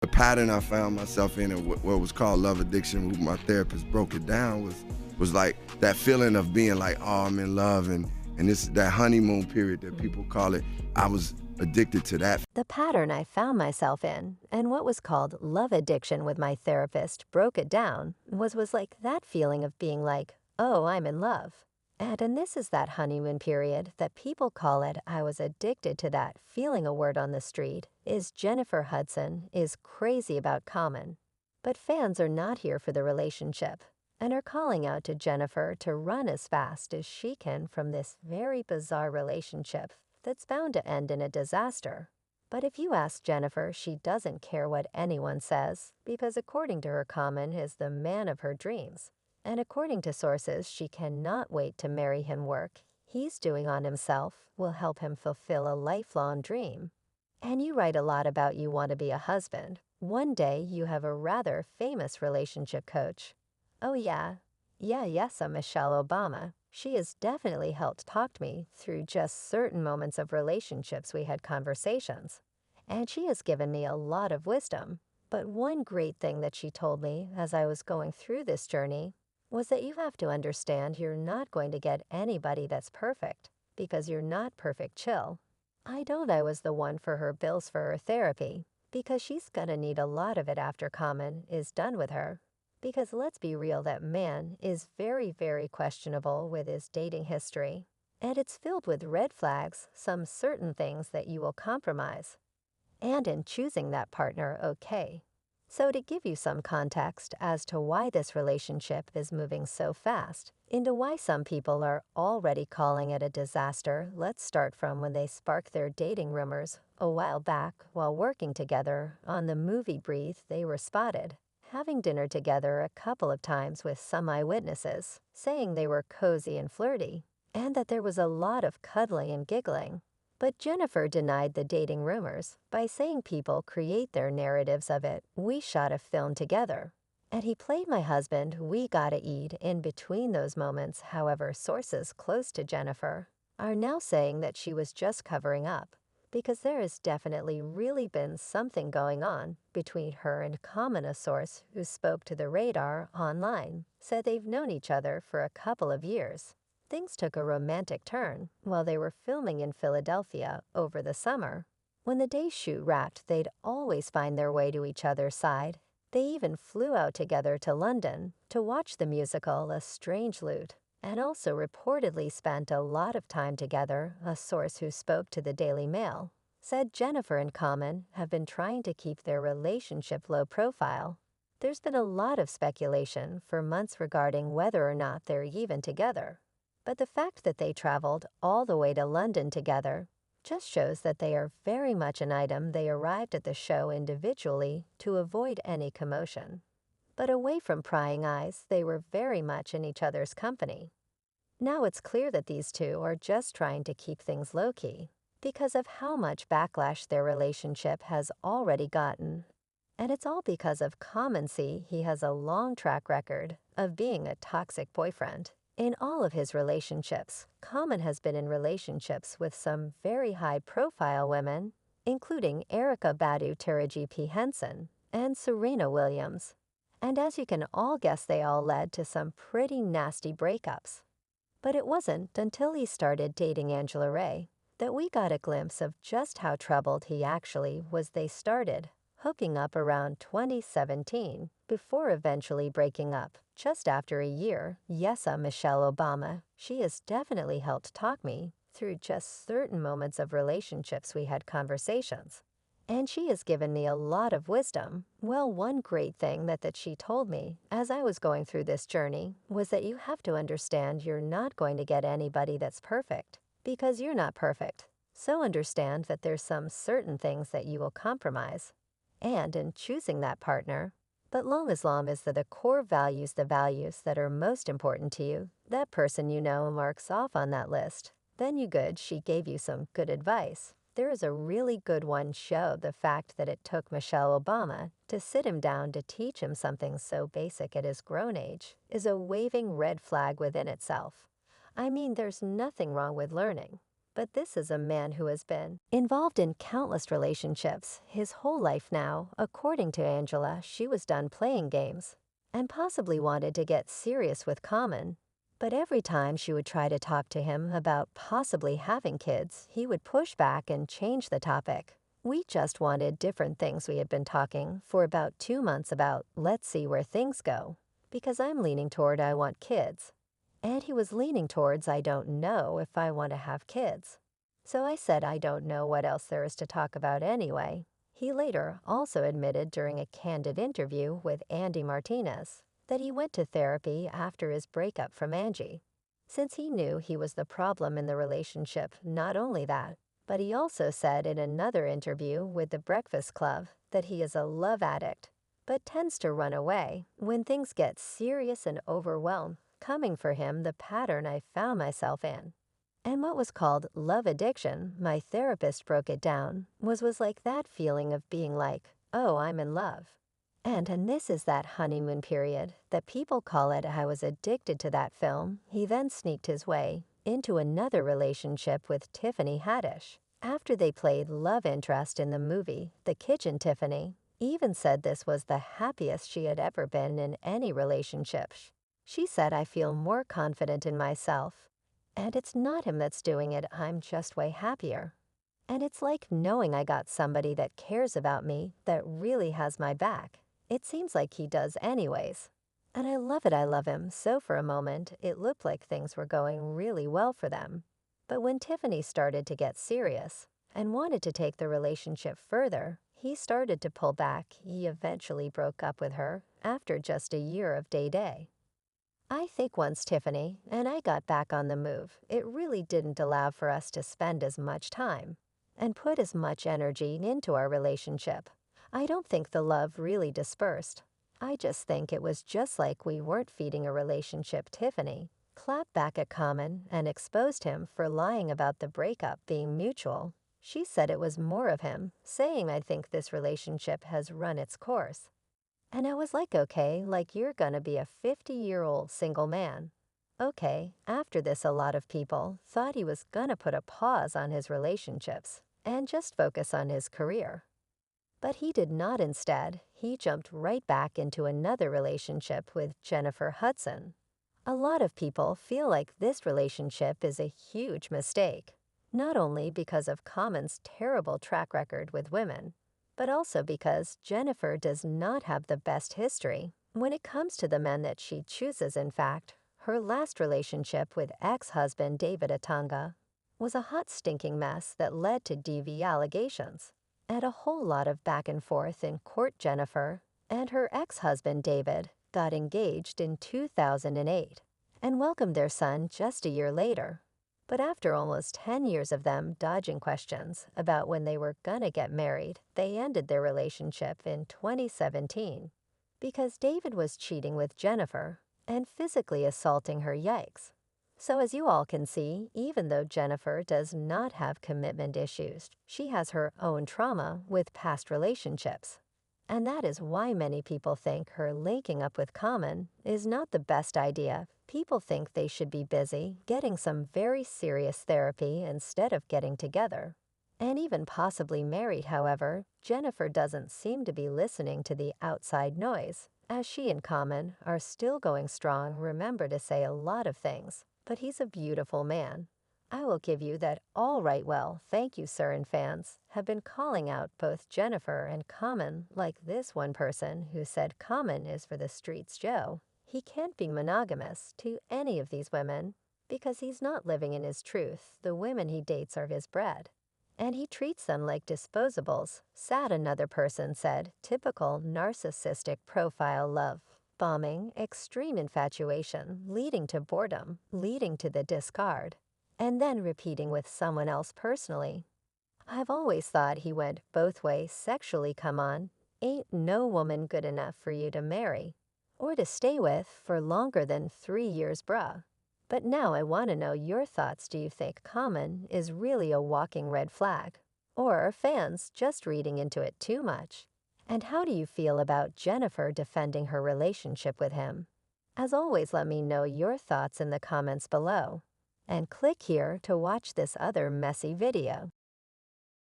The pattern I found myself in, and what was called love addiction, who my therapist broke it down, was like that feeling of being like, oh, I'm in love, and this that honeymoon period that people call it. I was addicted to that. The pattern I found myself in, and what was called love addiction with my therapist broke it down, was like that feeling of being like, oh, I'm in love. And this is that honeymoon period that people call it. I was addicted to that feeling a word on the street is Jennifer Hudson is crazy about Common. But fans are not here for the relationship and are calling out to Jennifer to run as fast as she can from this very bizarre relationship that's bound to end in a disaster. But if you ask Jennifer, she doesn't care what anyone says, because according to her, Common is the man of her dreams. And according to sources, she cannot wait to marry him. Work he's doing on himself will help him fulfill a lifelong dream. And you write a lot about you want to be a husband. One day you have a rather famous relationship coach. Oh yeah, yes, Michelle Obama. She has definitely helped talk me through just certain moments of relationships we had conversations. And she has given me a lot of wisdom. But one great thing that she told me as I was going through this journey was that you have to understand you're not going to get anybody that's perfect, because you're not perfect. Chill. I told I was the one for her bills for her therapy, because she's gonna need a lot of it after Common is done with her. Because let's be real, that man is very, very questionable with his dating history. And it's filled with red flags, some certain things that you will compromise. And in choosing that partner, okay. So to give you some context as to why this relationship is moving so fast, into why some people are already calling it a disaster, let's start from when they sparked their dating rumors a while back while working together on the movie Breathe. They were spotted having dinner together a couple of times with some eyewitnesses, saying they were cozy and flirty, and that there was a lot of cuddling and giggling. But Jennifer denied the dating rumors by saying people create their narratives of it. We shot a film together, and he played my husband. We gotta eat in between those moments. However, sources close to Jennifer are now saying that she was just covering up, because there has definitely really been something going on between her and Common. A source who spoke to the Radar online said they've known each other for a couple of years. Things took a romantic turn while they were filming in Philadelphia over the summer. When the day's shoot wrapped, they'd always find their way to each other's side. They even flew out together to London to watch the musical A Strange Loot, and also reportedly spent a lot of time together. A source who spoke to the Daily Mail said Jennifer and Common have been trying to keep their relationship low profile. There's been a lot of speculation for months regarding whether or not they're even together. But the fact that they traveled all the way to London together just shows that they are very much an item. They arrived at the show individually to avoid any commotion. But away from prying eyes, they were very much in each other's company. Now it's clear that these two are just trying to keep things low-key because of how much backlash their relationship has already gotten. And it's all because of Common. He has a long track record of being a toxic boyfriend. In all of his relationships, Common has been in relationships with some very high-profile women, including Erica Badu, Taraji P. Henson, and Serena Williams. And as you can all guess, they all led to some pretty nasty breakups. But it wasn't until he started dating Angela Ray that we got a glimpse of just how troubled he actually was. They started hooking up around 2017 before eventually breaking up just after a year. Yes, Michelle Obama. She has definitely helped talk me through just certain moments of relationships we had conversations. And she has given me a lot of wisdom. Well, one great thing that she told me as I was going through this journey was that you have to understand you're not going to get anybody that's perfect, because you're not perfect. So understand that there's some certain things that you will compromise. And in choosing that partner, but long as the core values, the values that are most important to you, that person you know marks off on that list, then you good. She gave you some good advice. There is a really good one. Show the fact that it took Michelle Obama to sit him down to teach him something so basic at his grown age is a waving red flag within itself. I mean, there's nothing wrong with learning, But this is a man who has been involved in countless relationships his whole life now. According to Angela, she was done playing games and possibly wanted to get serious with Common. But every time she would try to talk to him about possibly having kids, he would push back and change the topic. We just wanted different things. We had been talking for about 2 months about, let's see where things go. Because I'm leaning toward I want kids. And he was leaning towards I don't know if I want to have kids. So I said I don't know what else there is to talk about anyway. He later also admitted during a candid interview with Andy Martinez that he went to therapy after his breakup from Angie, since he knew he was the problem in the relationship. Not only that, but he also said in another interview with The Breakfast Club that he is a love addict, but tends to run away when things get serious and overwhelm, coming for him the pattern I found myself in. And what was called love addiction, my therapist broke it down, was like that feeling of being like, oh, I'm in love. And this is that honeymoon period that people call it. I was addicted to that film. He then sneaked his way into another relationship with Tiffany Haddish. After they played love interest in the movie The Kitchen, Tiffany even said this was the happiest she had ever been in any relationship. She said, I feel more confident in myself. And it's not him that's doing it, I'm just way happier. And it's like knowing I got somebody that cares about me, that really has my back. It seems like he does anyways. And I love it, I love him. So for a moment, it looked like things were going really well for them. But when Tiffany started to get serious and wanted to take the relationship further, he started to pull back. He eventually broke up with her after just a year of day-day. I think once Tiffany and I got back on the move, it really didn't allow for us to spend as much time and put as much energy into our relationship. I don't think the love really dispersed. I just think it was just like we weren't feeding a relationship. Tiffany clapped back at Common and exposed him for lying about the breakup being mutual. She said it was more of him, saying, I think this relationship has run its course. And I was like, okay, like you're gonna be a 50-year-old single man. Okay, after this, a lot of people thought he was gonna put a pause on his relationships and just focus on his career. But he did not. Instead, he jumped right back into another relationship with Jennifer Hudson. A lot of people feel like this relationship is a huge mistake, not only because of Common's terrible track record with women, but also because Jennifer does not have the best history when it comes to the men that she chooses. In fact, her last relationship with ex-husband David Atanga was a hot stinking mess that led to DV allegations and a whole lot of back and forth in court. Jennifer and her ex-husband David got engaged in 2008 and welcomed their son just a year later. But after almost 10 years of them dodging questions about when they were gonna get married, they ended their relationship in 2017 because David was cheating with Jennifer and physically assaulting her. Yikes. So as you all can see, even though Jennifer does not have commitment issues, she has her own trauma with past relationships. And that is why many people think her linking up with Common is not the best idea. People think they should be busy getting some very serious therapy instead of getting together. And even possibly married. However, Jennifer doesn't seem to be listening to the outside noise, as she and Common are still going strong. Remember to say a lot of things, but he's a beautiful man. I will give you that. All right, well, thank you, sir. And fans have been calling out both Jennifer and Common, like this one person who said Common is for the streets. Joe, he can't be monogamous to any of these women because he's not living in his truth. The women he dates are his bread, and he treats them like disposables. Sad. Another person said, typical narcissistic profile, love bombing, extreme infatuation, leading to boredom, leading to the discard, and then repeating with someone else. Personally, I've always thought he went both ways sexually. Come on, ain't no woman good enough for you to marry or to stay with for longer than 3 years, bruh. But now I want to know your thoughts. Do you think Common is really a walking red flag? Or are fans just reading into it too much? And how do you feel about Jennifer defending her relationship with him? As always, let me know your thoughts in the comments below. and click here to watch this other messy video.